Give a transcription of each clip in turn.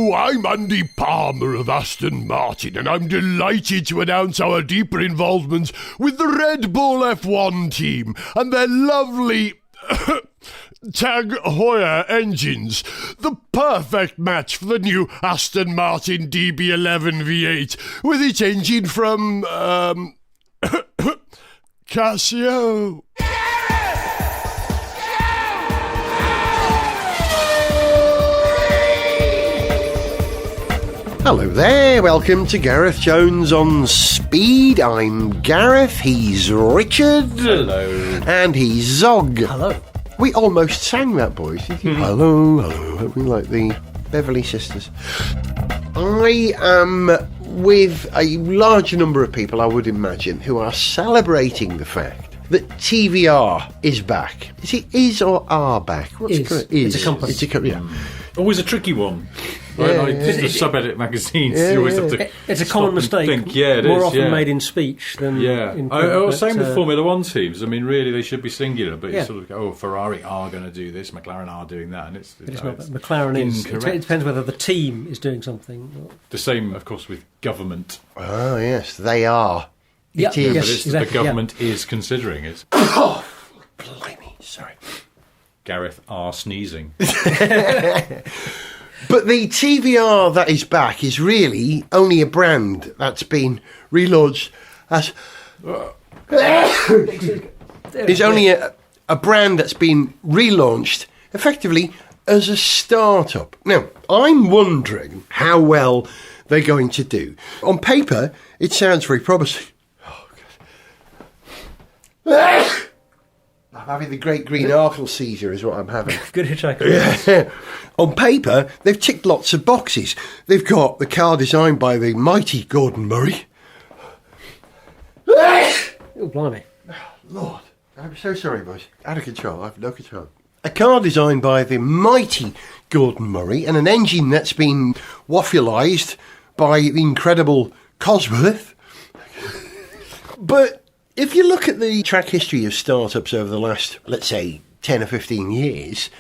Hello, I'm Andy Palmer of Aston Martin, and I'm delighted to announce our deeper involvement with the Red Bull F1 team and their lovely Tag Heuer engines. The perfect match for the new Aston Martin DB11 V8 with its engine from, Casio. Hello there, welcome to Gareth Jones on Speed. I'm Gareth, he's Richard. Hello. And he's Zog. Hello. We almost sang that, boys. Hello, hello, we like the Beverly Sisters. I am with a large number of people, I would imagine, who are celebrating the fact that TVR is back. Is it is or are back? What's correct? It's a company. It's a company, yeah. Always a tricky one. Right? Just the sub-edit magazines. You always have to it's a common mistake. Think. Yeah, it more is, often yeah. made in speech than in print. I was saying with Formula One teams, I mean, really, they should be singular, but you sort of go, Ferrari are going to do this, McLaren are doing that, and it's not. McLaren is. It depends whether the team is doing something. The same, of course, with government. Oh, yes, they are. Yeah, It is. yes, But it's exactly, the government is considering it. Oh, blimey, sorry. Gareth are sneezing. But the TVR that is back is really only a brand that's been relaunched as... It's only a brand that's been relaunched effectively as a start-up. Now, I'm wondering how well they're going to do. On paper, it sounds very promising. Oh, God. I'm having the great green Arkle seizure is what I'm having. Good hitchhiker. Yeah. On paper, they've ticked lots of boxes. They've got the car designed by the mighty Gordon Murray. Oh, blimey. Lord, I'm so sorry, boys. Out of control. I have no control. A car designed by the mighty Gordon Murray and an engine that's been waffleised by the incredible Cosworth. But if you look at the track history of startups over the last, let's say, 10 or 15 years,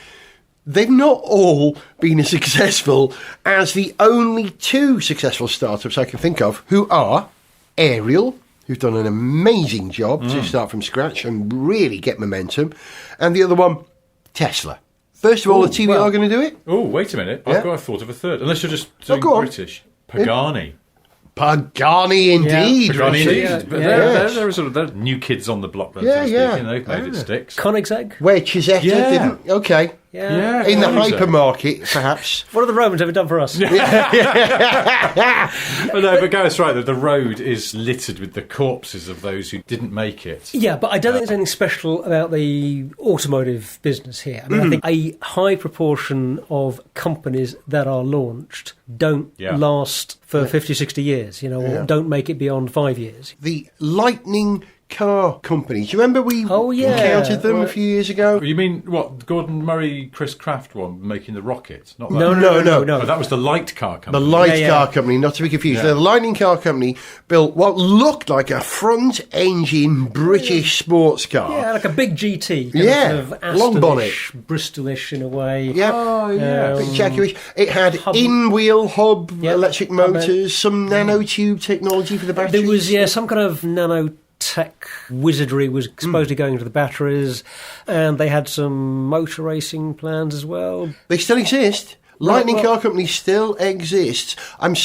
they've not all been as successful as the only two successful startups I can think of, who are Ariel, who've done an amazing job to start from scratch and really get momentum, and the other one, Tesla. First of all, the TVR are going to do it? Oh, wait a minute. Yeah. I've got a thought of a third. Unless you're just doing go on. British. Pagani. Pagani, indeed. Pagani, Richard. indeed. But Yes. they're sort of they're new kids on the block, then, Yeah, so to speak. yeah. You know, they've made it sticks. Koenigsegg. Where Chisetta Yeah. didn't. Okay. Yeah. In the Koenigsegg. hypermarket, perhaps. What have the Romans ever done for us? But no, but Gareth's right, that the road is littered with the corpses of those who didn't make it. Yeah, but I don't think there's anything special about the automotive business here. I mean, I think a high proportion of companies that are launched don't last for 50, 60 years, or don't make it beyond 5 years. The Lightning Car Company. Do you remember we encountered them a few years ago? You mean, what, Gordon Murray, Chris Kraft one, making the rocket? Not that. No. Oh, that was the light car company. The Light Car Company, not to be confused. Yeah. The Lightning Car Company built what looked like a front-engine British sports car. Yeah, like a big GT. Yeah, Kind of long bonnet. Bristolish in a way. Yeah. Oh, yeah. Big Jaguar. It had Hub. in-wheel hub Yeah. electric motors, some nanotube technology for the batteries. There was, some kind of nanotech wizardry was supposedly going into the batteries, and they had some motor racing plans as well. They still exist. Lightning Car Company still exists.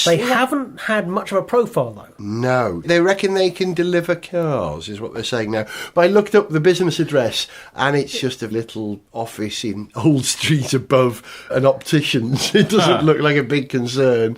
They haven't had much of a profile, though. No. They reckon they can deliver cars, is what they're saying now. But I looked up the business address, and it's just a little office in Old Street above an optician's. It doesn't look like a big concern.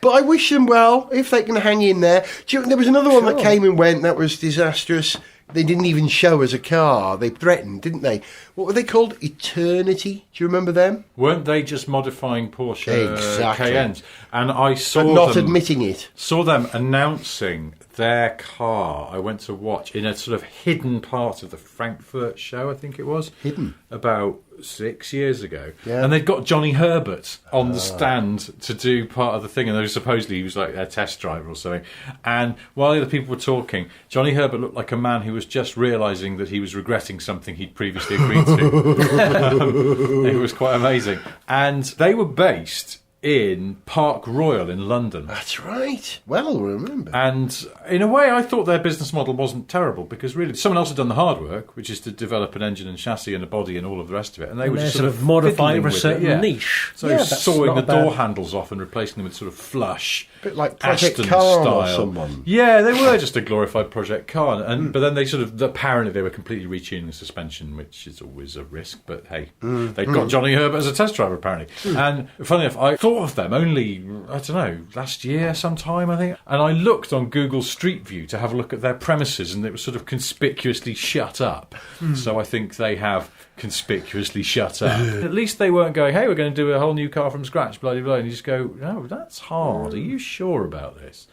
But I wish them well, if they can hang in there. There was another one that came and went that was disastrous. They didn't even show as a car. They threatened, didn't they? What were they called? Eternity? Do you remember them? Weren't they just modifying Porsche Exactly. Cayennes? And I saw But not them, admitting it. saw them announcing their car. I went to watch in a sort of hidden part of the Frankfurt show, I think it was. Hidden? About 6 years ago. Yeah. And they'd got Johnny Herbert on the stand to do part of the thing, and they were supposedly he was like a test driver or something. And while the other people were talking, Johnny Herbert looked like a man who was just realising that he was regretting something he'd previously agreed to. It was quite amazing. And they were based in Park Royal in London. That's right. Well remember. And in a way, I thought their business model wasn't terrible, because really someone else had done the hard work, which is to develop an engine and chassis and a body and all of the rest of it. And they were just sort of modifying for a fiddling with certain it, niche. So sawing the door handles off and replacing them with sort of flush, A bit like Project Aston Car style. or someone. Yeah, they were just a glorified Project Car. But then they apparently they were completely retuning the suspension, which is always a risk. But hey, they got Johnny Herbert as a test driver, apparently. And funny enough, I thought of them only, I don't know, last year sometime, I think. And I looked on Google Street View to have a look at their premises, and it was sort of conspicuously shut up. So I think they have conspicuously shut up. At least they weren't going, hey, we're going to do a whole new car from scratch, blah, blah, blah. And you just go, no, that's hard. Are you sure about this?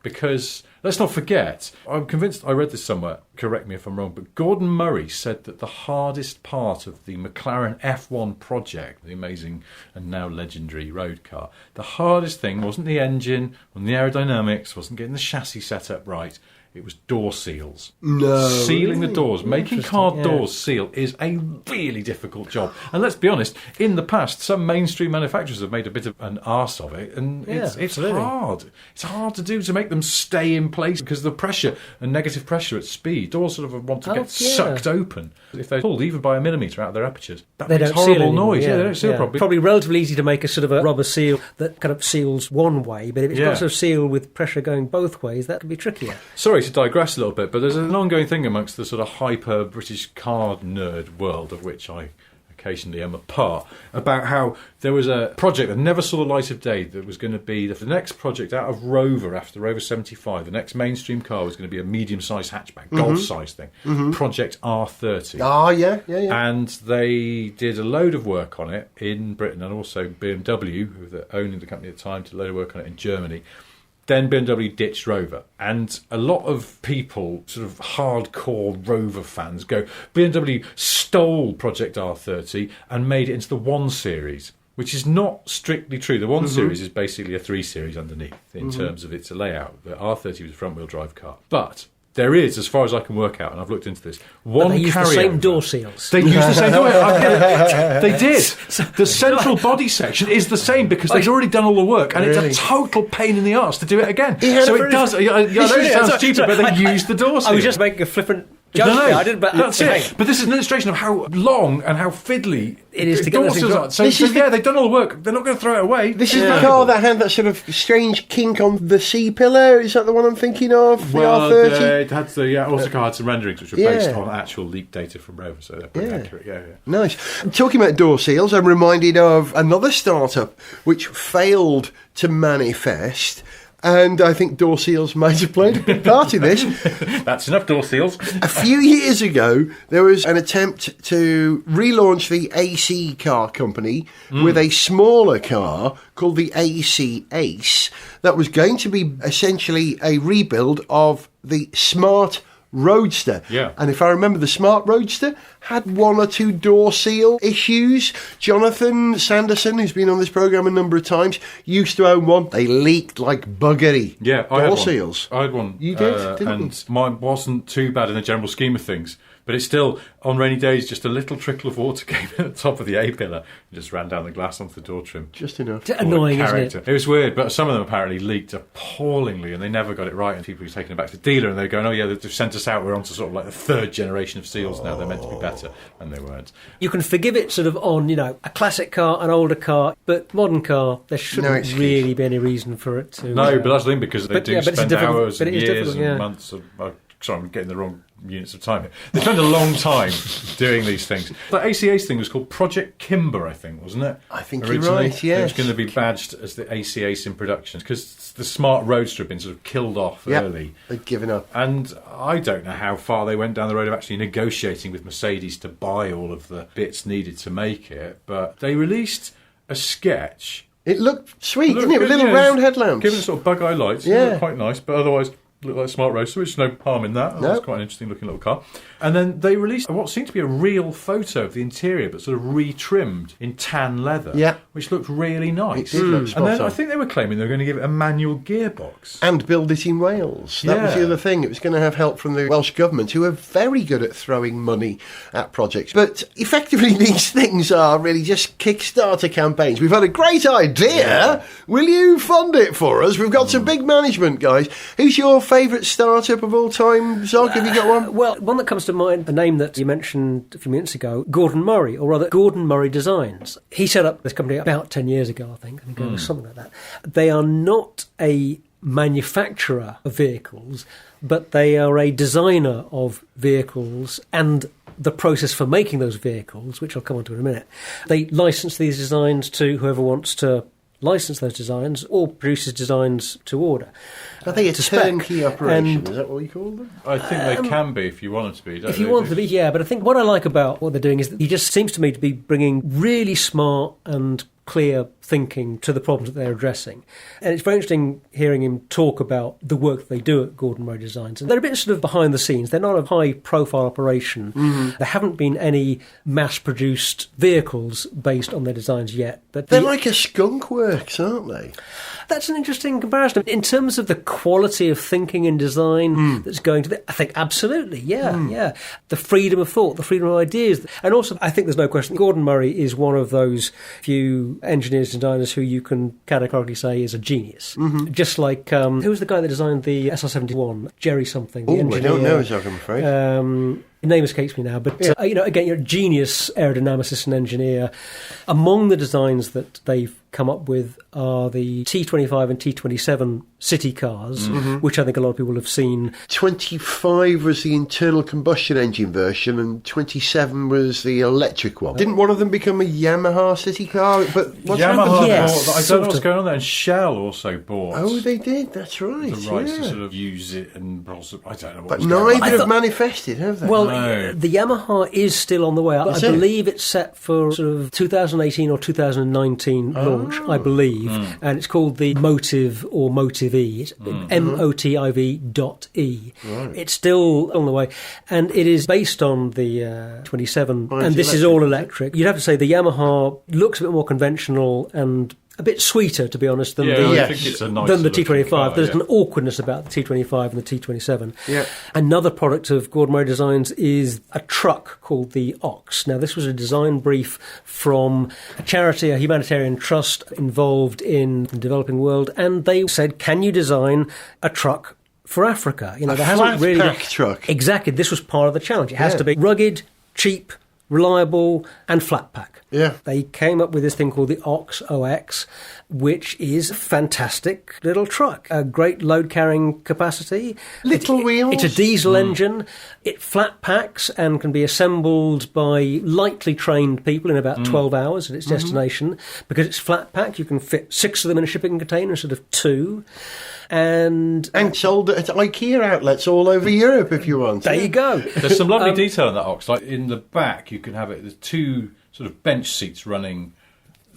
Because let's not forget, I'm convinced, I read this somewhere, correct me if I'm wrong, but Gordon Murray said that the hardest part of the McLaren F1 project, the amazing and now legendary road car, the hardest thing wasn't the engine, wasn't the aerodynamics, wasn't getting the chassis set up right. It was door seals. No. Sealing the doors. Making car doors seal is a really difficult job. And let's be honest, in the past, some mainstream manufacturers have made a bit of an arse of it, and it's hard. It's hard to do, to make them stay in place, because the pressure and negative pressure at speed, doors sort of want to get sucked open. If they're pulled even by a millimetre out of their apertures, that makes horrible noise. Yeah, they don't seal properly. Probably relatively easy to make a sort of a rubber seal that kind of seals one way, but if it's got to sort of seal with pressure going both ways, that can be trickier. Sorry to digress a little bit, but there's an ongoing thing amongst the sort of hyper British car nerd world, of which I occasionally am a part, about how there was a project that never saw the light of day that was going to be the next project out of Rover after Rover 75. The next mainstream car was going to be a medium-sized hatchback, golf-sized thing, Project R30. Ah, yeah. And they did a load of work on it in Britain, and also BMW, who were owning the company at the time, did a load of work on it in Germany. Then BMW ditched Rover, and a lot of people, sort of hardcore Rover fans, go, BMW stole Project R30 and made it into the 1 Series, which is not strictly true. The 1 Series is basically a 3 Series underneath in terms of its layout. The R30 was a front-wheel drive car. But there is, as far as I can work out, and I've looked into this, one carryover. They use the same door seals. They use the same door. They did. The central body section is the same, because they've already done all the work, and it's a total pain in the arse to do it again. So it does. I know it sounds stupid, but they use the door seals. I was just making a flippant joke. No, I didn't, but that's it. But this is an illustration of how long and how fiddly it is to get this are. So they've done all the work. They're not going to throw it away. This is the car that had that sort of strange kink on the C-pillar. Is that the one I'm thinking of? The R30? It had also had some renderings which were based on actual leaked data from Rover, so they're pretty accurate. Yeah. Nice. Talking about door seals, I'm reminded of another startup which failed to manifest. And I think door seals might have played a big part in this. That's enough door seals. A few years ago, there was an attempt to relaunch the AC car company with a smaller car called the AC Ace that was going to be essentially a rebuild of the Smart Roadster. Yeah. And if I remember, the Smart Roadster had 1 or 2 door seal issues. Jonathan Sanderson, who's been on this programme a number of times, used to own one. They leaked like buggery. Yeah, door seals. I had one. You did, didn't you? And mine wasn't too bad in the general scheme of things. But it's still, on rainy days, just a little trickle of water came at the top of the A-pillar and just ran down the glass onto the door trim. Just enough. Annoying, isn't it? It was weird, but some of them apparently leaked appallingly, and they never got it right, and people were taking it back to the dealer, and they're going, oh yeah, they've sent us out, we're on to sort of like the 3rd generation of seals now, they're meant to be better, and they weren't. You can forgive it sort of on, a classic car, an older car, but modern car, there shouldn't really be any reason for it to... No, but that's the thing, because they do spend hours and years and months of... Sorry, I'm getting the wrong units of time here. They spend a long time doing these things. The ACA's thing was called Project Kimber, I think, wasn't it? I think originally? You're right, yes. It was going to be badged as the ACA's in production, because the Smart Roadster had been sort of killed off early. They'd given up. And I don't know how far they went down the road of actually negotiating with Mercedes to buy all of the bits needed to make it, but they released a sketch. It looked sweet, didn't it? With little round headlamps. Given sort of bug-eye lights. It looked quite nice, but otherwise... Looked like a Smart Roadster, which is no harm in that. No. It's quite an interesting looking little car. And then they released what seemed to be a real photo of the interior, but sort of retrimmed in tan leather, Yeah. which looked really nice. It did look spot And then on. I think they were claiming they were going to give it a manual gearbox. And build it in Wales. That was Yeah. the other thing. It was going to have help from the Welsh Government, who are very good at throwing money at projects. But effectively, these things are really just Kickstarter campaigns. We've had a great idea. Will you fund it for us? We've got some big management guys. Who's your favourite startup of all time, Zog? Have you got one? Well, one that comes to mind, a name that you mentioned a few minutes ago, Gordon Murray, or rather Gordon Murray Designs. He set up this company about 10 years ago, I think it was something like that. They are not a manufacturer of vehicles, but they are a designer of vehicles and the process for making those vehicles, which I'll come on to in a minute. They license these designs to whoever wants to license those designs or produces designs to order. I think it's to spec. turnkey operation. And Is that what you call them? I think they can be if you want them to be, don't if you want to be, yeah. But I think what I like about what they're doing is that he just seems to me to be bringing really smart and clear thinking to the problems that they're addressing. And it's very interesting hearing him talk about the work that they do at Gordon Murray Designs. And they're a bit sort of behind the scenes. They're not a high-profile operation. There haven't been any mass-produced vehicles based on their designs yet. But They're like a skunk works, aren't they? that's an interesting comparison. In terms of the quality of thinking and design that's going to I think absolutely, yeah. The freedom of thought, the freedom of ideas. And also, I think there's no question, Gordon Murray is one of those few engineers and designers who you can categorically say is a genius. Just like, who was the guy that designed the SR-71? Jerry something, the Oh, I engineer. don't know, Zog, I'm afraid. The name escapes me now, but again, you're a genius aerodynamicist and engineer. Among the designs that they've come up with are the T25 and T27 city cars, which I think a lot of people have seen. 25 was the internal combustion engine version, and 27 was the electric one. Didn't one of them become a Yamaha city car? But what's happened Yamaha to Yes, bought, I don't sort know what's of. going on there, and Shell also bought Oh, they did. That's right. the rights yeah. to sort of use it, and also, I don't know what But was going on. neither have manifested, have they? Well, No. the Yamaha is still on the way. I Is it? believe it's set for sort of 2018 or 2019 launch, I believe. And it's called the Motive or Motive-E. It's MOTIV.E. It's still on the way. And it is based on the 27. Oh, and it's this is all electric. You'd have to say the Yamaha looks a bit more conventional and a bit sweeter, to be honest, than Yeah, the I think it's a nicer than the looking T25. car, There's yeah. an awkwardness about the T25 and the T27. Yeah. Another product of Gordon Murray Designs is a truck called the Ox. Now, this was a design brief from a charity, a humanitarian trust involved in the developing world, and they said, can you design a truck for Africa? You know, A there hasn't really flat-pack truck. Exactly. This was part of the challenge. It has Yeah. to be rugged, cheap, reliable, and flat pack. Yeah. They came up with this thing called the Ox OX, which is a fantastic little truck. A great load carrying capacity. Little wheels. It's a diesel engine. It flat packs and can be assembled by lightly trained people in about 12 hours at its destination. Because it's flat pack, you can fit 6 of them in a shipping container instead of 2. And sold at IKEA outlets all over Europe if you want. there you go. There's some lovely detail in that Ox. Like in the back, you can have it. There's 2 sort of bench seats running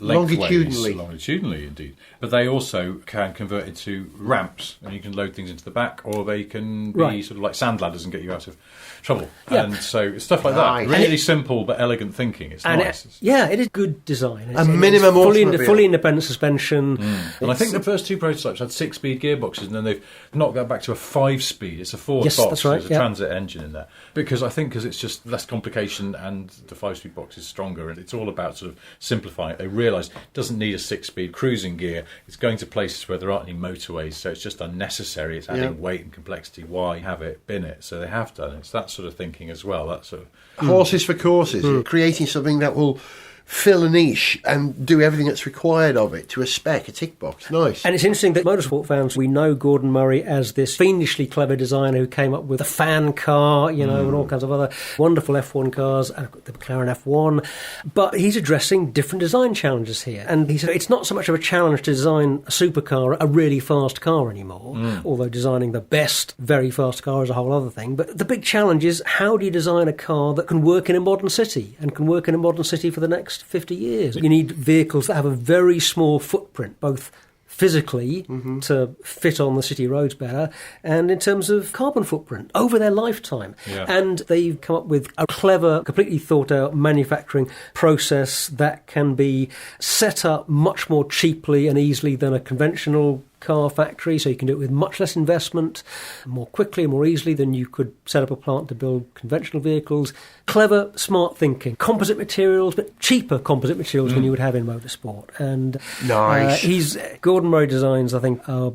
lengthways, longitudinally indeed. But they also can convert into ramps, and you can load things into the back, or they can be Right. sort of like sand ladders and get you out of trouble. Yeah. And so stuff like Nice. that. Really simple but elegant thinking. It's And nice. it is good design. It's, minimum it's automobile. fully independent suspension. And I think the first 2 prototypes had 6-speed gearboxes, and then they've knocked that back to a 5-speed. It's a Ford Yes, box. that's right, There's a yeah. transit engine in there. Because it's just less complication, and the 5-speed box is stronger. And it's all about sort of simplifying it. They realise it doesn't need a 6-speed cruising gear. It's going to places where there aren't any motorways, so it's just unnecessary. It's adding weight and complexity. Why have it bin it? So they have done it. It's that sort of thinking as well. That sort of Horses for courses. Creating something that will fill a niche and do everything that's required of it to a spec, a tick box. Nice. And it's interesting that motorsport fans, we know Gordon Murray as this fiendishly clever designer who came up with a fan car, and all kinds of other wonderful F1 cars, the McLaren F1. But he's addressing different design challenges here. And he said it's not so much of a challenge to design a supercar, a really fast car anymore, although designing the best, very fast car is a whole other thing. But the big challenge is, how do you design a car that can work in a modern city and can work in a modern city for the next 50 years? You need vehicles that have a very small footprint, both physically to fit on the city roads better, and in terms of carbon footprint over their lifetime. Yeah. And they've come up with a clever, completely thought out manufacturing process that can be set up much more cheaply and easily than a conventional car factory, so you can do it with much less investment, more quickly and more easily than you could set up a plant to build conventional vehicles. Clever, smart thinking. Composite materials, but cheaper composite materials than you would have in motorsport. And Nice. Gordon Murray Designs, I think, are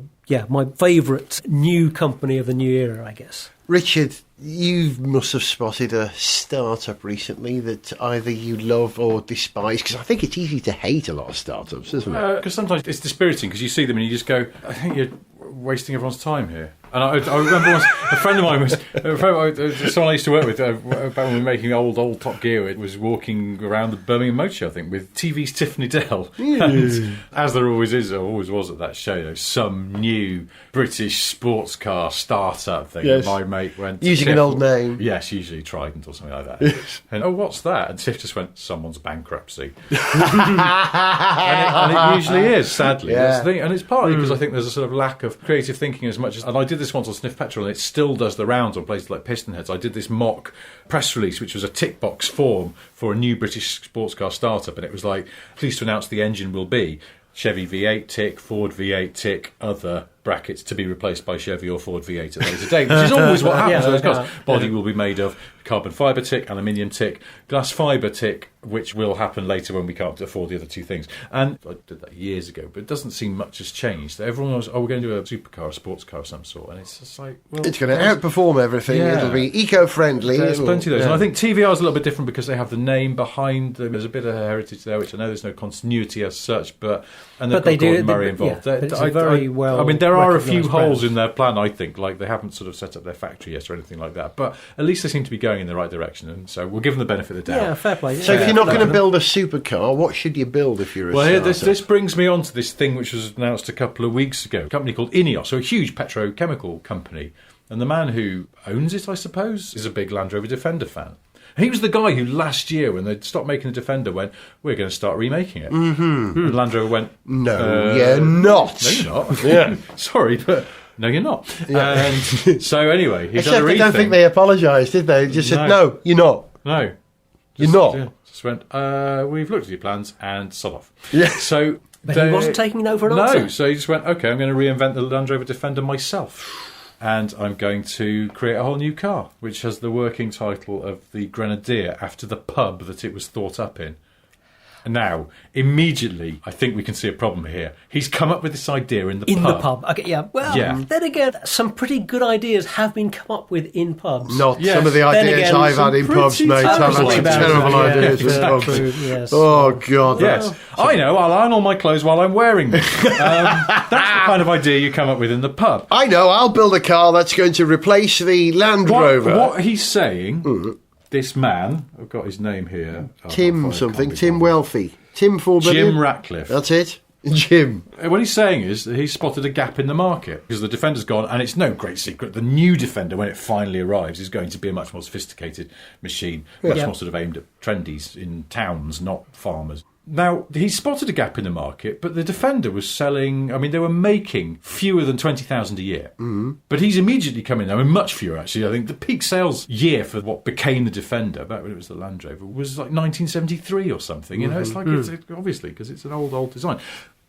my favourite new company of the new era, I guess. Richard, you must have spotted a startup recently that either you love or despise, because I think it's easy to hate a lot of startups, isn't it? Because sometimes it's dispiriting because you see them and you just go, I think you're wasting everyone's time here. And I remember once a friend of mine someone I used to work with, back when we were making old Top Gear, it was walking around the Birmingham Motor Show, I think, with TV's Tiffany Dell. And as there always was at that show, some new British sports car startup thing. Yes. My mate went... Using an old name. Yes, usually Trident or something like that. And, what's that? And Tiff just went, someone's bankruptcy. and it usually is, sadly. Yeah. That's the thing. And it's partly because I think there's a sort of lack of creative thinking as much as... And I did this once on Sniff Petrol, and it still does the rounds on places like Pistonheads. I did this mock press release, which was a tick box form for a new British sports car startup, and it was like, pleased to announce the engine will be Chevy V8 tick, Ford V8 tick, other brackets to be replaced by Chevy or Ford V8 at a later date, which is always what happens. Those cars. Body will be made of carbon fibre tick, aluminium tick, glass fibre tick, which will happen later when we can't afford the other two things. And I did that years ago, but it doesn't seem much has changed. Everyone was, we're going to do a supercar, a sports car of some sort, and it's just like, well... It's going to outperform everything. Yeah. It'll be eco-friendly. There's plenty of those. Yeah. And I think TVR is a little bit different because they have the name behind them. There's a bit of heritage there, which I know there's no continuity as such, but they've got Gordon Murray involved. Yeah, it's very well I mean, there are a few recognised holes brand. in their plan, I think, like they haven't sort of set up their factory yet or anything like that, but at least they seem to be going in the right direction, and so we'll give them the benefit of the doubt. Yeah, fair play. So if you're not going to build a supercar, what should you build if you're a Well, here, startup? this brings me on to this thing which was announced a couple of weeks ago. A company called Ineos, so a huge petrochemical company. And the man who owns it, I suppose, is a big Land Rover Defender fan. He was the guy who last year, when they stopped making the Defender, went, we're going to start remaking it. Mm-hmm. And Land Rover went, No, you're not. No, you're not. Yeah. Sorry, but no, you're not. Yeah. And so anyway, he's Except done a I don't think they apologised, did they? They just said, no, you're not. No. You're not. Yeah, just went, we've looked at your plans and sod off. Yeah. So... But he wasn't taking no for an answer. No, so he just went, OK, I'm going to reinvent the Land Rover Defender myself. And I'm going to create a whole new car, which has the working title of the Grenadier after the pub that it was thought up in. Now, immediately, I think we can see a problem here. He's come up with this idea in the pub. In the pub. Okay, yeah. Well, then again, some pretty good ideas have been come up with in pubs. Not Yes. some of the Then ideas again, I've some had in pretty pubs, mate. I've had terrible some ideas. terrible Yeah, ideas in yeah, pubs. true, yes. Oh, God. Yes, I know. I'll iron all my clothes while I'm wearing them. That's the kind of idea you come up with in the pub. I know, I'll build a car that's going to replace the Land Rover. What he's saying, this man, I've got his name here. Tim something, Tim Wealthy. Tim 4 billion. Jim Ratcliffe. That's it. Jim. What he's saying is that he's spotted a gap in the market because the Defender's gone, and it's no great secret. The new Defender, when it finally arrives, is going to be a much more sophisticated machine, much more sort of aimed at trendies in towns, not farmers. Now, he spotted a gap in the market, but the Defender was selling... I mean, they were making fewer than 20,000 a year. Mm. But he's immediately come in, I mean, much fewer, actually. I think the peak sales year for what became the Defender, back when it was the Land Rover, was like 1973 or something. You know, it's like, it's obviously, because it's an old design.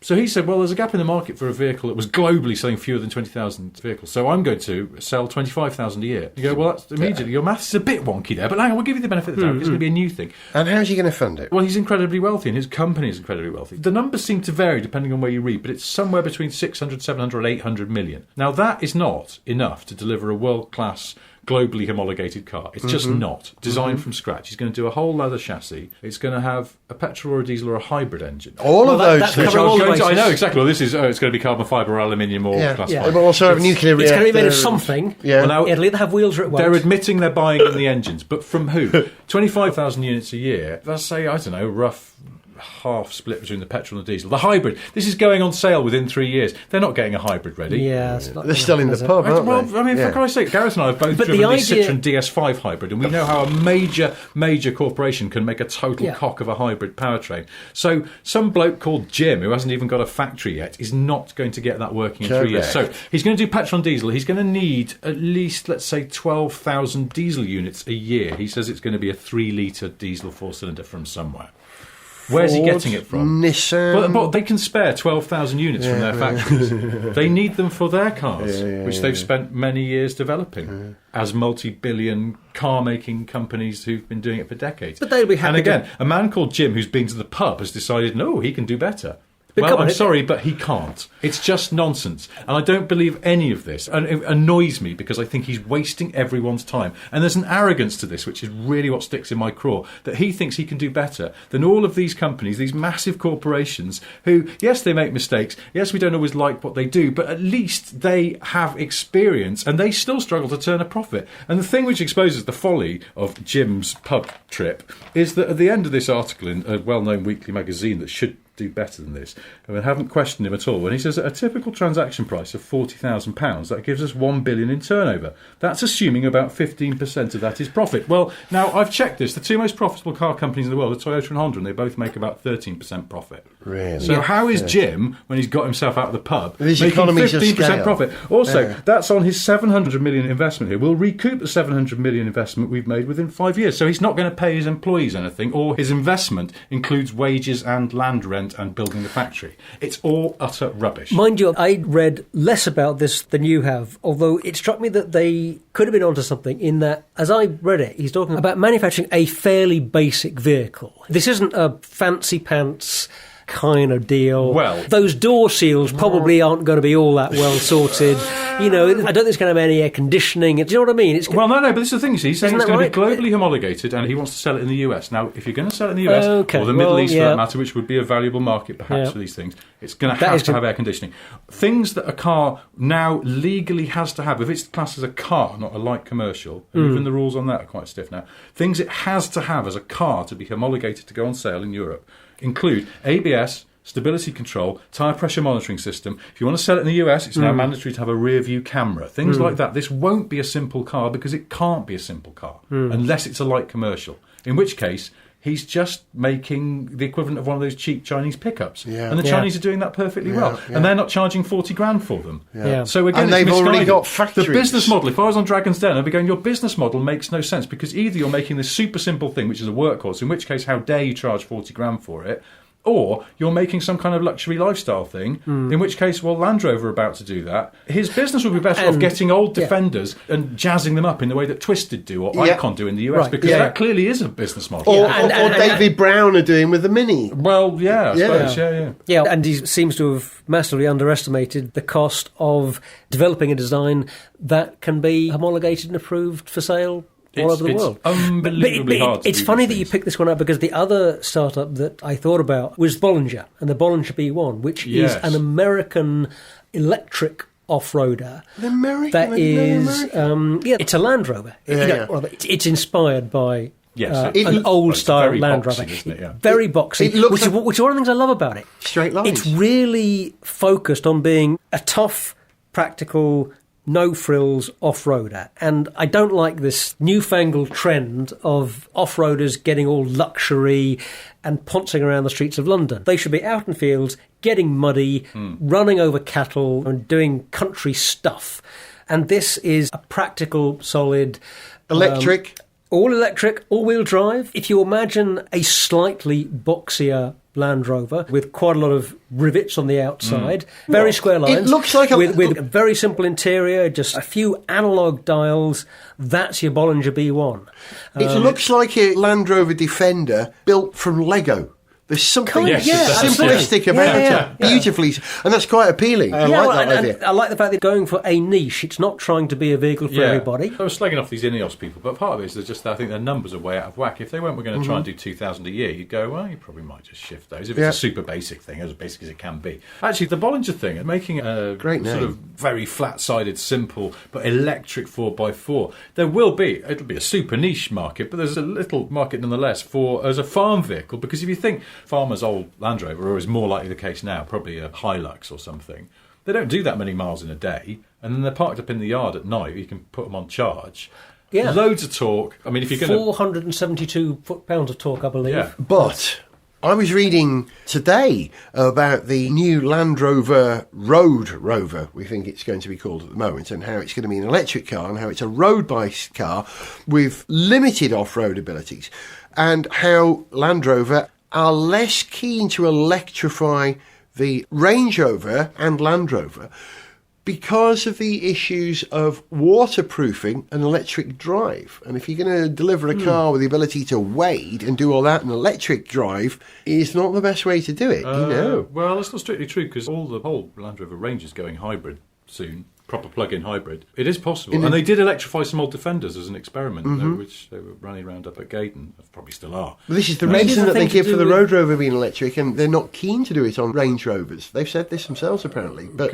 So he said, well, there's a gap in the market for a vehicle that was globally selling fewer than 20,000 vehicles, so I'm going to sell 25,000 a year. You go, well, that's immediately, your maths is a bit wonky there, but hang on, we'll give you the benefit of the doubt. It's going to be a new thing. And how's he going to fund it? Well, he's incredibly wealthy, and his company is incredibly wealthy. The numbers seem to vary depending on where you read, but it's somewhere between 600, 700, 800 million. Now, that is not enough to deliver a world-class, globally homologated car. It's just not. Designed from scratch. He's going to do a whole leather chassis. It's going to have a petrol or a diesel or a hybrid engine. All of those that's things. covering all the I know, bases. exactly. Well, this is, it's going to be carbon fibre or aluminium or glass It fibre. will also have a nuclear It's reactor. going to be made of something. Yeah. Well, now, It'll either have wheels or it won't. they're admitting they're buying in the engines, but from who? 25,000 units a year. Let's say, I don't know, rough half split between the petrol and the diesel. The hybrid, this is going on sale within 3 years. They're not getting a hybrid ready. Yeah, they're still in the pub, aren't they? Well, I mean, for Christ's sake, Gareth and I have both driven the Citroen DS5 hybrid, and we know how a major corporation can make a total cock of a hybrid powertrain. So some bloke called Jim, who hasn't even got a factory yet, is not going to get that working in 3 years. So he's going to do petrol and diesel. He's going to need at least, let's say, 12,000 diesel units a year. He says it's going to be a 3-litre diesel 4-cylinder from somewhere. Where's he getting it from? Nissan. But they can spare 12,000 units from their factories. They need them for their cars, which they've spent many years developing as multi-billion car-making companies who've been doing it for decades. But they'll be happy. And again, a man called Jim who's been to the pub has decided, no, he can do better. Well, I'm sorry, but he can't. It's just nonsense. And I don't believe any of this. And it annoys me because I think he's wasting everyone's time. And there's an arrogance to this, which is really what sticks in my craw, that he thinks he can do better than all of these companies, these massive corporations who, yes, they make mistakes. Yes, we don't always like what they do, but at least they have experience and they still struggle to turn a profit. And the thing which exposes the folly of Jim's pub trip is that at the end of this article in a well-known weekly magazine that should do better than this, and I haven't questioned him at all, when he says that a typical transaction price of £40,000, that gives us 1 billion in turnover. That's assuming about 15% of that is profit. Well, now I've checked this. The two most profitable car companies in the world are Toyota and Honda, and they both make about 13% profit. Really? So how is Jim, when he's got himself out of the pub, these making economies 15% profit? Also, that's on his 700 million investment here. We'll recoup the 700 million investment we've made within 5 years. So he's not going to pay his employees anything, or his investment includes wages and land rent and building the factory. It's all utter rubbish. Mind you, I read less about this than you have, although it struck me that they could have been onto something in that, as I read it, he's talking about manufacturing a fairly basic vehicle. This isn't a fancy pants kind of deal. Well, those door seals probably aren't going to be all that well sorted. You know, I don't think it's going to have any air conditioning. Do you know what I mean? Well, no, but this is the thing. He's saying it's going right? to be globally homologated, and he wants to sell it in the US. Now, if you're going to sell it in the US, or the Middle East for that matter, which would be a valuable market perhaps for these things, it's going to have air conditioning. Things that a car now legally has to have, if it's classed as a car, not a light commercial, and even the rules on that are quite stiff now, things it has to have as a car to be homologated to go on sale in Europe include ABS, stability control, tyre pressure monitoring system. If you want to sell it in the US, it's now mandatory to have a rear view camera. Things like that. This won't be a simple car because it can't be a simple car unless it's a light commercial. In which case, he's just making the equivalent of one of those cheap Chinese pickups. Yeah. And the Chinese are doing that perfectly well. Yeah. And they're not charging 40 grand for them. Yeah. So again, and they've already got factories. The business model, if I was on Dragon's Den, I'd be going, your business model makes no sense because either you're making this super simple thing, which is a workhorse, in which case, how dare you charge 40 grand for it, or you're making some kind of luxury lifestyle thing, in which case, well, Land Rover are about to do that. His business would be better off getting old Defenders and jazzing them up in the way that Twisted do or Icon do in the US, because that clearly is a business model. Or David Brown are doing with the Mini. Well, I suppose, Yeah, and he seems to have massively underestimated the cost of developing a design that can be homologated and approved for sale all over the world. Unbelievably hard. It's funny that you picked this one up because the other startup that I thought about was Bollinger and the Bollinger B1, which is an American electric off-roader. It's a Land Rover. It's inspired by an old-style Land Rover. Isn't it? Yeah. Very boxy, which is one of the things I love about it. Straight lines. It's really focused on being a tough, practical, no-frills off-roader. And I don't like this newfangled trend of off-roaders getting all luxury and poncing around the streets of London. They should be out in fields, getting muddy, running over cattle and doing country stuff. And this is a practical, solid... Electric. All electric, all-wheel drive. If you imagine a slightly boxier Land Rover with quite a lot of rivets on the outside, very square lines. It looks like with a very simple interior, just a few analogue dials. That's your Bollinger B1. It looks like a Land Rover Defender built from Lego. There's something simplistic about it, beautifully, and that's quite appealing. I like that idea. I like the fact that going for a niche, it's not trying to be a vehicle for everybody. I was slagging off these Ineos people, but part of it is just I think their numbers are way out of whack. If they we're going to try and do 2,000 a year, you'd go, well, you probably might just shift those if it's a super basic thing, as basic as it can be. Actually, the Bollinger thing, making a great sort of very flat-sided, simple but electric 4x4, it'll be a super niche market, but there's a little market nonetheless as a farm vehicle, because if you think Farmer's old Land Rover, or is more likely the case now, probably a Hilux or something, they don't do that many miles in a day, and then they're parked up in the yard at night. You can put them on charge. Yeah. Loads of torque. I mean, if you're going to... 472 foot-pounds of torque, I believe. Yeah. But I was reading today about the new Land Rover Road Rover, we think it's going to be called at the moment, and how it's going to be an electric car and how it's a road bike car with limited off-road abilities, and how Land Rover are less keen to electrify the Range Rover and Land Rover because of the issues of waterproofing and electric drive. And if you're going to deliver a car with the ability to wade and do all that, an electric drive is not the best way to do it, Well, that's not strictly true, because the whole Land Rover range is going hybrid soon. Proper plug-in hybrid. It is possible. And they did electrify some old Defenders as an experiment, which they were running around up at Gaydon. Probably still are. Well, this is the reason that they give for the Road Rover being electric, and they're not keen to do it on Range Rovers. They've said this themselves, apparently. But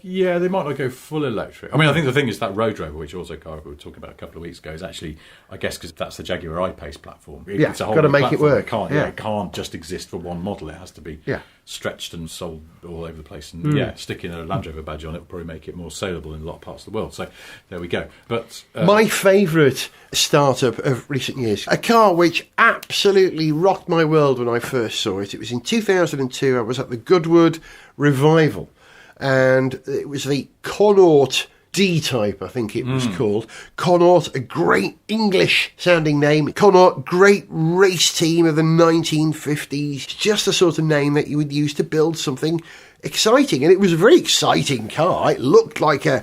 yeah, they might not go full electric. I mean, I think the thing is that Road Rover, which also car we were talking about a couple of weeks ago, is actually, I guess, because that's the Jaguar I-Pace platform. It's a whole got to make platform. it work. It can't just exist for one model. It has to be stretched and sold all over the place. And sticking a Land Rover badge on it will probably make it more saleable in a lot of parts of the world. So there we go. But my favourite startup of recent years, a car which absolutely rocked my world when I first saw it. It was in 2002. I was at the Goodwood Revival, and it was the Connaught D-Type, I think it was called. Connaught, a great English-sounding name. Connaught, great race team of the 1950s. Just the sort of name that you would use to build something exciting. And it was a very exciting car. It looked like a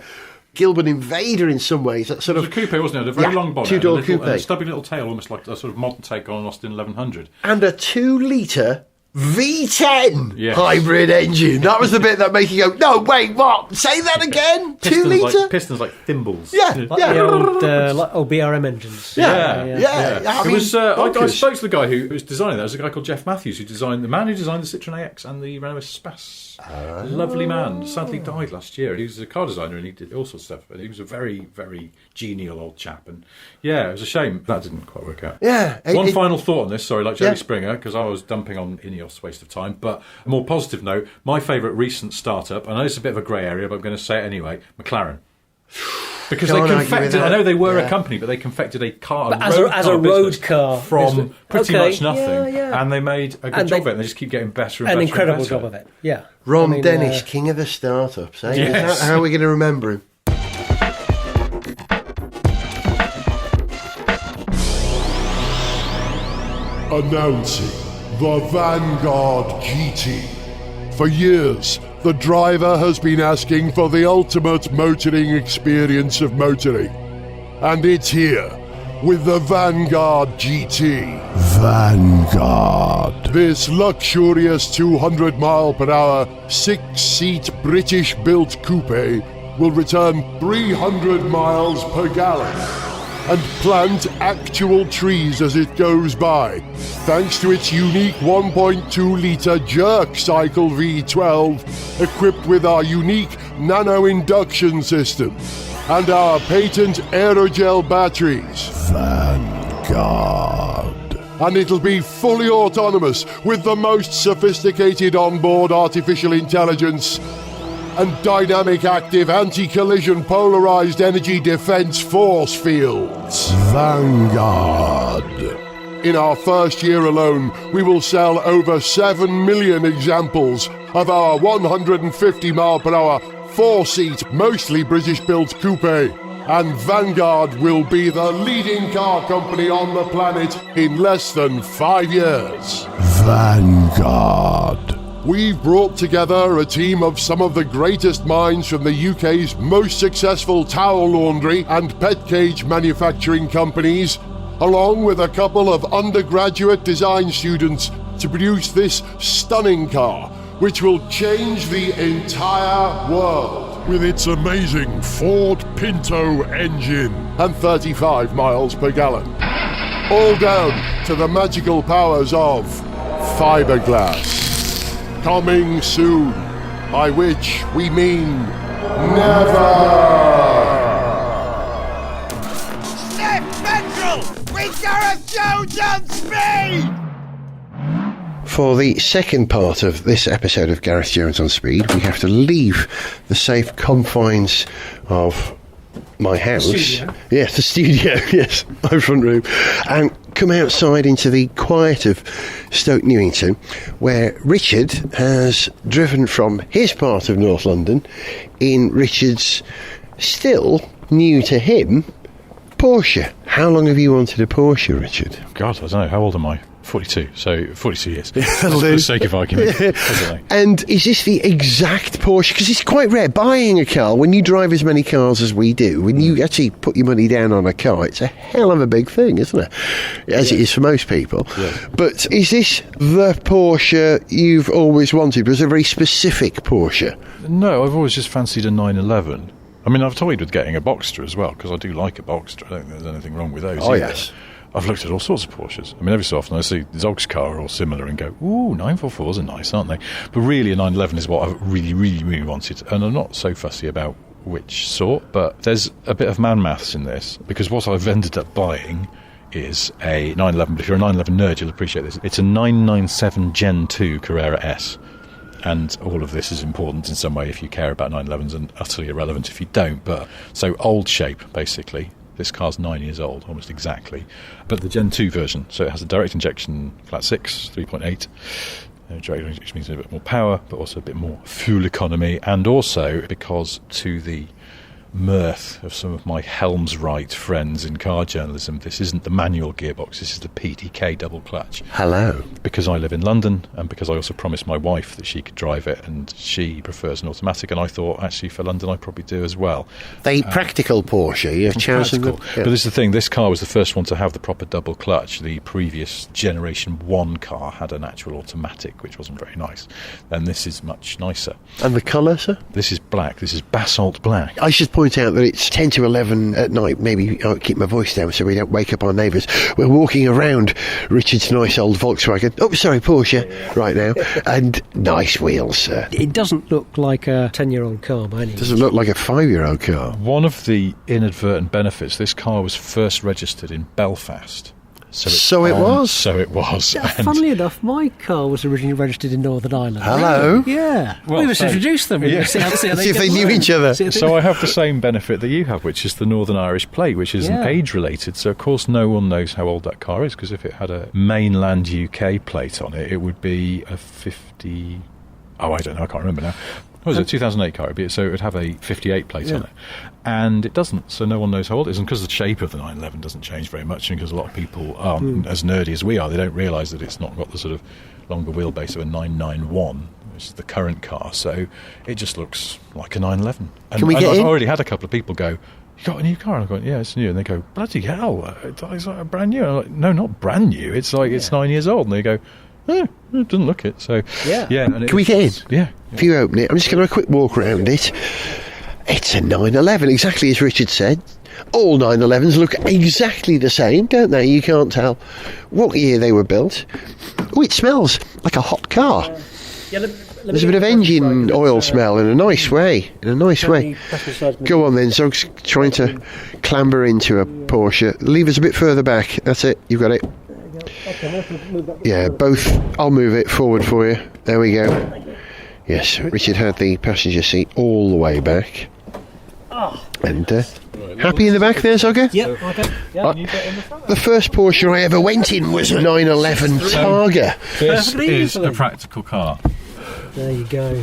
Gilbert Invader in some ways. That sort it was of a coupe, wasn't it? A very long bonnet. Two-door coupe. And a stubby little tail, almost like a sort of modern take on an Austin 1100. And a 2-litre V10 Yes. hybrid engine. That was the bit that made you go, no, wait, what? Say that again? 2 litre? Pistons like thimbles. Yeah, Like the old BRM engines. Yeah. I mean, I spoke to the guy who was designing that. It was a guy called Jeff Matthews, the man who designed the Citroen AX and the Renault Espace. Lovely man. Sadly died last year. He was a car designer and he did all sorts of stuff. And he was a very, very genial old chap. And yeah, it was a shame that didn't quite work out. Yeah. One final thought on this, sorry, like Jerry Springer, because I was dumping on Ineos, waste of time. But a more positive note, my favourite recent startup, I know it's a bit of a grey area, but I'm going to say it anyway, McLaren. Because they confected, I know they were a company, but they confected a car, as a road car from pretty much nothing, yeah. and they made a good job of it. And they just keep getting better and better. An incredible and better. job of it. Yeah, Ron Dennis, king of the startups. Eh? Yes. How are we going to remember him? Announcing the Vanguard GT. For years, the driver has been asking for the ultimate motoring experience of motoring. And it's here, with the Vanguard GT. Vanguard. This luxurious 200 mile per hour, 6-seat British-built coupe will return 300 miles per gallon and plant actual trees as it goes by, thanks to its unique 1.2-litre jerk cycle V12, equipped with our unique nano induction system and our patent aerogel batteries. Vanguard. And it'll be fully autonomous with the most sophisticated onboard artificial intelligence and dynamic active anti-collision polarized energy defense force fields. Vanguard. In our first year alone, we will sell over 7 million examples of our 150 mile per hour, 4-seat, mostly British-built coupe. And Vanguard will be the leading car company on the planet in less than 5 years. Vanguard. We've brought together a team of some of the greatest minds from the UK's most successful towel laundry and pet cage manufacturing companies, along with a couple of undergraduate design students to produce this stunning car, which will change the entire world with its amazing Ford Pinto engine and 35 miles per gallon. All down to the magical powers of fiberglass. Coming soon, by which we mean never. Sniff Petrol with Gareth Jones on speed! For the second part of this episode of Gareth Jones on Speed, we have to leave the safe confines of my house. Studio. Yes, the studio, yes, my front room. And come outside into the quiet of Stoke Newington, where Richard has driven from his part of North London in Richard's still new to him Porsche. How long have you wanted a Porsche, Richard? God, I don't know. How old am I? 42. So 42 years. That'll For do. the sake of argument. I don't know. And is this the exact Porsche? Because it's quite rare buying a car, when you drive as many cars as we do, when you actually put your money down on a car, it's a hell of a big thing, isn't it? As it is for most people. Yeah. But is this the Porsche you've always wanted? Was it a very specific Porsche? No, I've always just fancied a 911. I mean, I've toyed with getting a Boxster as well, because I do like a Boxster. I don't think there's anything wrong with those Oh, either. yes. I've looked at all sorts of Porsches. I mean, every so often I see Zog's car or similar and go, ooh, 944s are nice, aren't they? But really, a 911 is what I really, really, really wanted. And I'm not so fussy about which sort, but there's a bit of man maths in this, because what I've ended up buying is a 911. But if you're a 911 nerd, you'll appreciate this. It's a 997 Gen 2 Carrera S. And all of this is important in some way if you care about 911s, and utterly irrelevant if you don't. But so old shape, basically. This car's 9 years old, almost exactly. But the Gen 2 version, so it has a direct injection flat 6, 3.8. Direct injection means a bit more power, but also a bit more fuel economy. And also, because to the mirth of some of my Helmswright friends in car journalism, this isn't the manual gearbox, this is the PDK double clutch. Hello. Because I live in London, and because I also promised my wife that she could drive it, and she prefers an automatic, and I thought, actually, for London I probably do as well. The practical Porsche, you've chosen Practical. the... But this is the thing, this car was the first one to have the proper double clutch. The previous Generation 1 car had an actual automatic, which wasn't very nice. And this is much nicer. And the colour, sir? This is black, this is basalt black. I should point out that it's 10 to 11 at night. Maybe I'll keep my voice down so we don't wake up our neighbours. We're walking around Richard's nice old Volkswagen. Oh, sorry, Porsche, right now. And nice wheels, sir. It doesn't look like a 10-year-old car by any means. Doesn't look like a 5-year-old car. One of the inadvertent benefits, this car was first registered in Belfast. So it was? So it was. Yeah, And- funnily enough, my car was originally registered in Northern Ireland. Hello? Yeah. Well, We must so- introduce them. Yeah. See how See if get they knew along. each other. See if they- So I have the same benefit that you have, which is the Northern Irish plate, which isn't Yeah. age-related. So, of course, no one knows how old that car is, because if it had a mainland UK plate on it, it would be a 50... Oh, I don't know, I can't remember now. What was it, 2008 car? So it would have a 58 plate on it. And it doesn't, so no one knows how old it is. And because the shape of the 911 doesn't change very much, and because a lot of people aren't as nerdy as we are, they don't realise that it's not got the sort of longer wheelbase of a 991, which is the current car. So it just looks like a 911. And Can we get I've in? already had a couple of people go, you got a new car? And I'm going, yeah, it's new. And they go, bloody hell, it's like brand new. And I'm like, no, not brand new. It's like it's 9 years old. And they go, oh, it doesn't look it. So Yeah. And Can we get in? Yeah. If you open it, I'm just going to have a quick walk around it. It's a 911, exactly as Richard said. All 911s look exactly the same, don't they? You can't tell what year they were built. Oh, it smells like a hot car. There's a bit of engine oil smell in a nice way. Go on then, Zog's trying to clamber into a Porsche. Leave us a bit further back. That's it, you've got it. Yeah, both. I'll move it forward for you. There we go. Yes, Richard had the passenger seat all the way back. And happy in the back there, Zogger? Yep, okay. The first Porsche I ever went in was a 911 Targa. This Perfectly is easily. a practical car. There you go.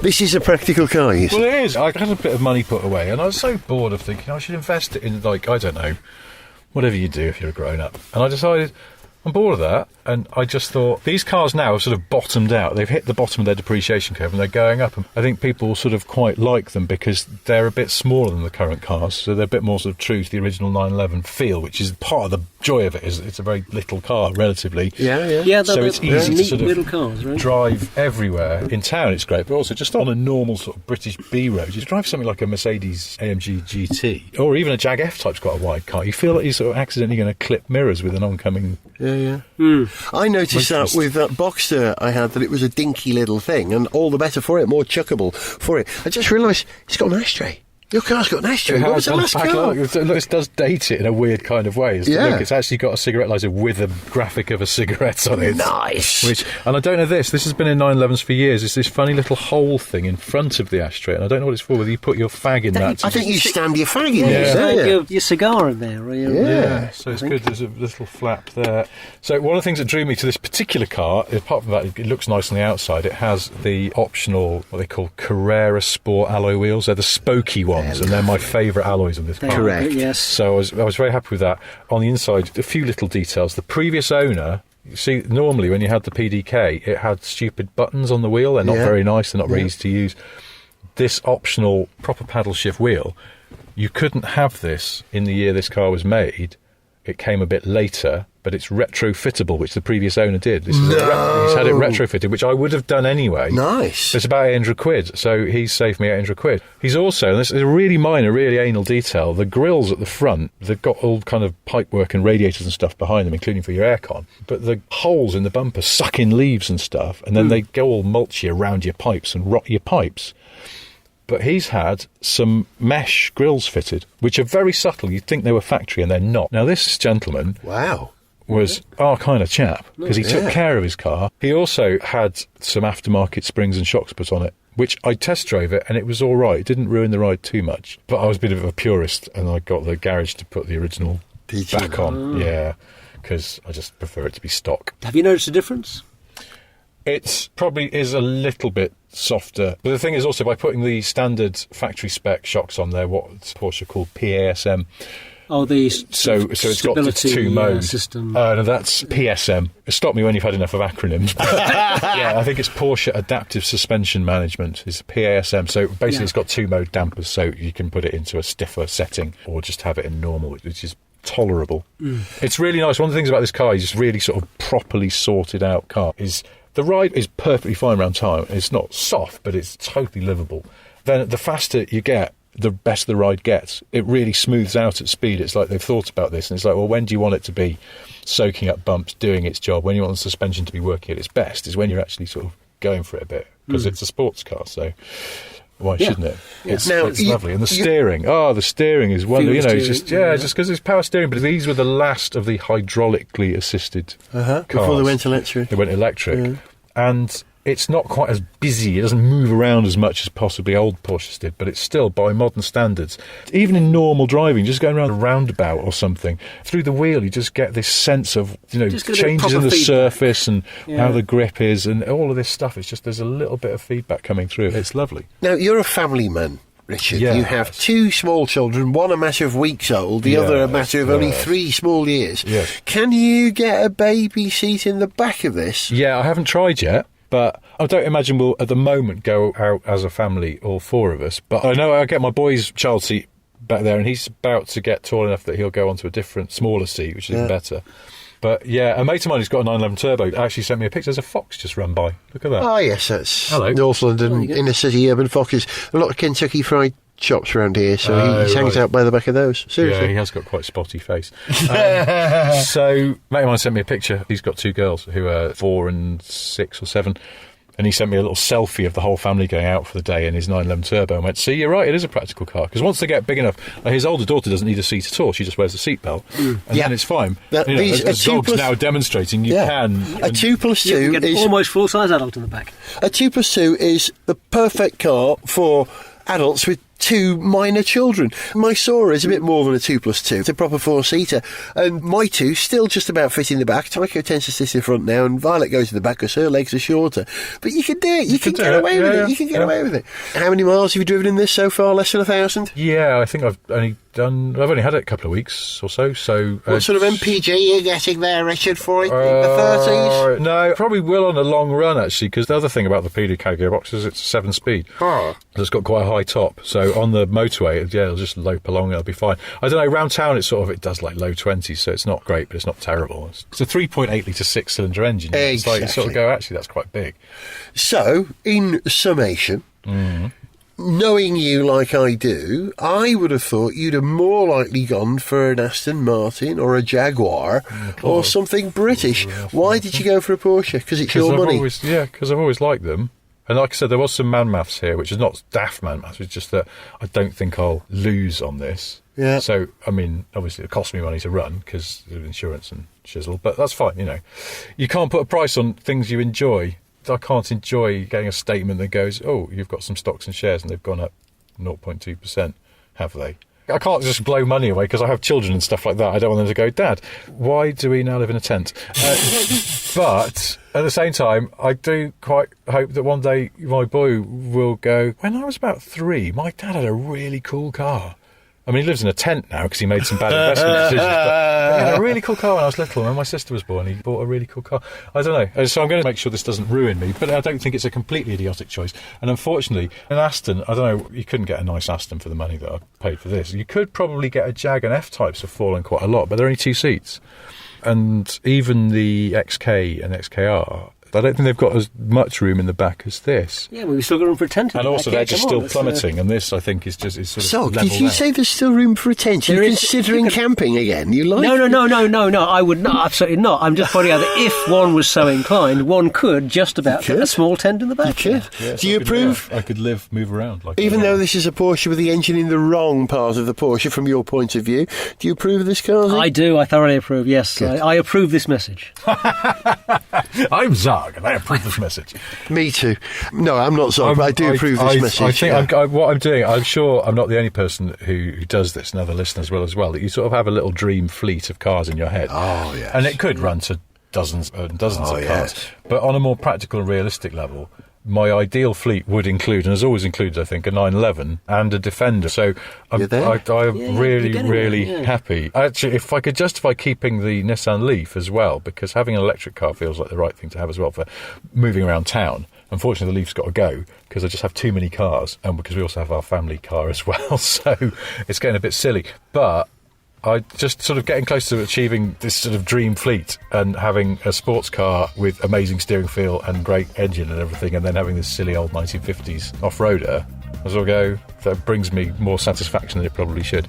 This is a practical car, you Well, see. it is. I had a bit of money put away, and I was so bored of thinking I should invest it in, like, I don't know, whatever you do if you're a grown-up. And I decided, I'm bored of that, and I just thought, these cars now have sort of bottomed out. They've hit the bottom of their depreciation curve, and they're going up. And I think people sort of quite like them because they're a bit smaller than the current cars, so they're a bit more sort of true to the original 911 feel, which is part of the joy of it, is it's a very little car, relatively. Yeah, So it's easy to neat sort of little cars, right? drive everywhere. In town it's great, but also just on a normal sort of British B road, you drive something like a Mercedes AMG GT or even a Jag F type's got a wide car, you feel like you're sort of accidentally going to clip mirrors with an oncoming. I noticed that with that Boxster I had, that it was a dinky little thing, and all the better for it, more chuckable for it. I just realised it's got an ashtray. Your car's got an ashtray. What was the last car? Look, this does date it in a weird kind of way. Look, it's actually got a cigarette lighter with a graphic of a cigarette on it. Nice. And I don't know this has been in 911s for years. It's this funny little hole thing in front of the ashtray, and I don't know what it's for, whether you put your fag in that. I think you stand your fag in there. Your cigar in there. Yeah, so it's good. There's a little flap there. So one of the things that drew me to this particular car, apart from that, it looks nice on the outside. It has the optional, what they call Carrera Sport alloy wheels. They're the spokey ones. And they're my favourite alloys in this car. Correct. Yes. So I was very happy with that. On the inside, a few little details. The previous owner, you see, normally when you had the PDK, it had stupid buttons on the wheel. They're not very nice. They're not very easy to use. This optional proper paddle shift wheel, you couldn't have this in the year this car was made. It came a bit later, but it's retrofittable, which the previous owner did. He's had it retrofitted, which I would have done anyway. Nice. It's about 800 quid, so he's saved me 800 quid. He's also, and this is a really minor, really anal detail, the grills at the front, they've got all kind of pipework and radiators and stuff behind them, including for your aircon, but the holes in the bumper suck in leaves and stuff, and then they go all mulchy around your pipes and rot your pipes. But he's had some mesh grills fitted, which are very subtle. You'd think they were factory, and they're not. Now, this gentleman was our kind of chap, because he took care of his car. He also had some aftermarket springs and shocks put on it, which I test drove it, and it was all right. It didn't ruin the ride too much. But I was a bit of a purist, and I got the garage to put the original back on. Yeah, because I just prefer it to be stock. Have you noticed a difference? It probably is a little bit softer. But the thing is also, by putting the standard factory spec shocks on there, what Porsche called PASM. Oh, the so it's got the two modes. System. No, that's PSM. Stop me when you've had enough of acronyms. Yeah, I think it's Porsche Adaptive Suspension Management. It's PASM. So basically, it's got two mode dampers, so you can put it into a stiffer setting or just have it in normal, which is tolerable. It's really nice. One of the things about this car is it's really sort of properly sorted out car. Is the ride is perfectly fine around town. It's not soft, but it's totally livable. Then the faster you get, the best the ride gets. It really smooths out at speed. It's like they've thought about this, and it's like, well, when do you want it to be soaking up bumps, doing its job? When you want the suspension to be working at its best is when you're actually sort of going for it a bit, because it's a sports car, so why shouldn't it? It's lovely. And the steering, the steering is wonderful. You know, it's just because it's power steering. But these were the last of the hydraulically assisted cars. Before they went electric. They went electric, and it's not quite as busy. It doesn't move around as much as possibly old Porsches did, but it's still, by modern standards, even in normal driving, just going around a roundabout or something, through the wheel, you just get this sense of, changes in the surface and how the grip is and all of this stuff. It's just, there's a little bit of feedback coming through. It's lovely. Now, you're a family man, Richard. You have two small children, one a matter of weeks old, the other a matter of only 3 small years. Yes. Can you get a baby seat in the back of this? Yeah, I haven't tried yet. But I don't imagine we'll, at the moment, go out as a family, all 4 of us. But I know I'll get my boy's child seat back there, and he's about to get tall enough that he'll go onto a different, smaller seat, which is even better. But yeah, a mate of mine who's got a 911 Turbo actually sent me a picture. There's a fox just run by. Look at that. Oh, yes, that's Hello. North London, inner city urban foxes. A lot of Kentucky Fried shops around here, so he hangs out by the back of those. Seriously. Yeah, he has got quite a spotty face. So, mate of mine sent me a picture. He's got 2 girls who are 4 and 6 or 7. And he sent me a little selfie of the whole family going out for the day in his 911 Turbo and went, see, you're right, it is a practical car. Because once they get big enough, his older daughter doesn't need a seat at all. She just wears a seatbelt. And then it's fine. As Dog's now demonstrating, you can. A 2+2 you get is almost full-size adult in the back. A 2+2 is the perfect car for adults with 2 minor children. My Sora is a bit more than a 2+2. It's a proper 4-seater. And my 2 still just about fit in the back. Tycho tends to sit in the front now, and Violet goes in the back because her legs are shorter. But you can do it. You can get away with it. You can get away with it. How many miles have you driven in this so far? Less than 1,000? Yeah, I think I've only had it a couple of weeks or so. What sort of MPG are you getting there, Richard, for it? In the 30s? No, probably will on a long run, actually, because the other thing about the PDK gearbox is it's 7-speed. It's got quite a high top, so on the motorway, it'll just lope along, it'll be fine. I don't know, around town it does like low 20s, so it's not great, but it's not terrible. It's a 3.8 litre 6-cylinder engine. Exactly. It's like you sort of go, actually, that's quite big. So, in summation, knowing you like I do, I would have thought you'd have more likely gone for an Aston Martin or a Jaguar or something British. Why did you go for a Porsche? Because it's your money? Because I've always liked them. And like I said, there was some man maths here, which is not daft man maths, it's just that I don't think I'll lose on this. Yeah. So, I mean, obviously it costs me money to run because of insurance and shizzle, but that's fine, you know. You can't put a price on things you enjoy. I can't enjoy getting a statement that goes, oh, you've got some stocks and shares and they've gone up 0.2%, have they? I can't just blow money away because I have children and stuff like that. I don't want them to go, Dad, why do we now live in a tent? But at the same time, I do quite hope that one day my boy will go, when I was about 3, my dad had a really cool car. I mean, he lives in a tent now because he made some bad investment decisions. But he had a really cool car when I was little. When my sister was born, he bought a really cool car. I don't know. So I'm going to make sure this doesn't ruin me. But I don't think it's a completely idiotic choice. And unfortunately, an Aston, I don't know, you couldn't get a nice Aston for the money that I paid for this. You could probably get a Jag, and F-Types have fallen quite a lot, but they're only 2 seats. And even the XK and XKR, I don't think they've got as much room in the back as this. Yeah, well, we've still got room for a tent. And also, they're just still plummeting, and this, I think, is sort of So, level did you out. say there's still room for a tent? You're considering camping again? You like? No, I would not, absolutely not. I'm just pointing out that if one was so inclined, one could just about fit a small tent in the back. You could. Yeah, Do you approve? I could move around. Even though this is a Porsche with the engine in the wrong part of the Porsche, from your point of view, do you approve of this car? I do. I thoroughly approve. Yes, I approve this message. I'm Zog, and I approve this message. Me too. No, I'm not Zog, but I do approve this message. I think what I'm doing, I'm sure I'm not the only person who does this, and other listeners will as well, that you sort of have a little dream fleet of cars in your head. Oh, yes. And it could run to dozens and dozens of cars. Yes. But on a more practical and realistic level, my ideal fleet would include, and has always included, I think, a 911 and a Defender. So I'm really happy. Actually, if I could justify keeping the Nissan Leaf as well, because having an electric car feels like the right thing to have as well for moving around town. Unfortunately, the Leaf's got to go because I just have too many cars, and because we also have our family car as well. So it's getting a bit silly. But I just sort of getting close to achieving this sort of dream fleet and having a sports car with amazing steering feel and great engine and everything, and then having this silly old 1950s off-roader. As I go, that brings me more satisfaction than it probably should.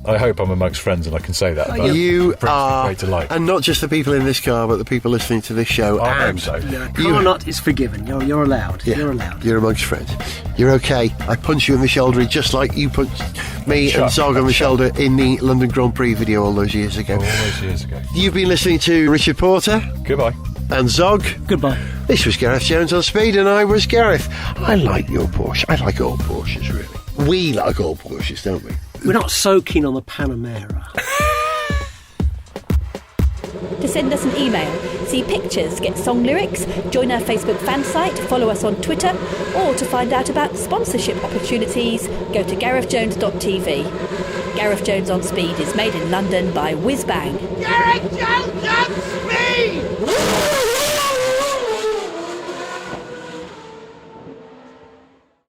I hope I'm amongst friends and I can say that. You are, great delight. and not just the people in this car, but the people listening to this show. I hope so. Car nut is forgiven. You're allowed. Yeah, You're allowed. You're amongst friends. You're okay. I punch you in the shoulder just like you punched me and Zog on the shoulder in the London Grand Prix video all those years ago. You've been listening to Richard Porter. Goodbye. And Zog. Goodbye. This was Gareth Jones on Speed, and I was Gareth. I like your Porsche. I like all Porsches, really. We like all Porsches, don't we? We're not so keen on the Panamera. To send us an email, see pictures, get song lyrics, join our Facebook fan site, follow us on Twitter, or to find out about sponsorship opportunities, go to garethjones.tv. Gareth Jones on Speed is made in London by Whiz Bang. Gareth Jones on Speed!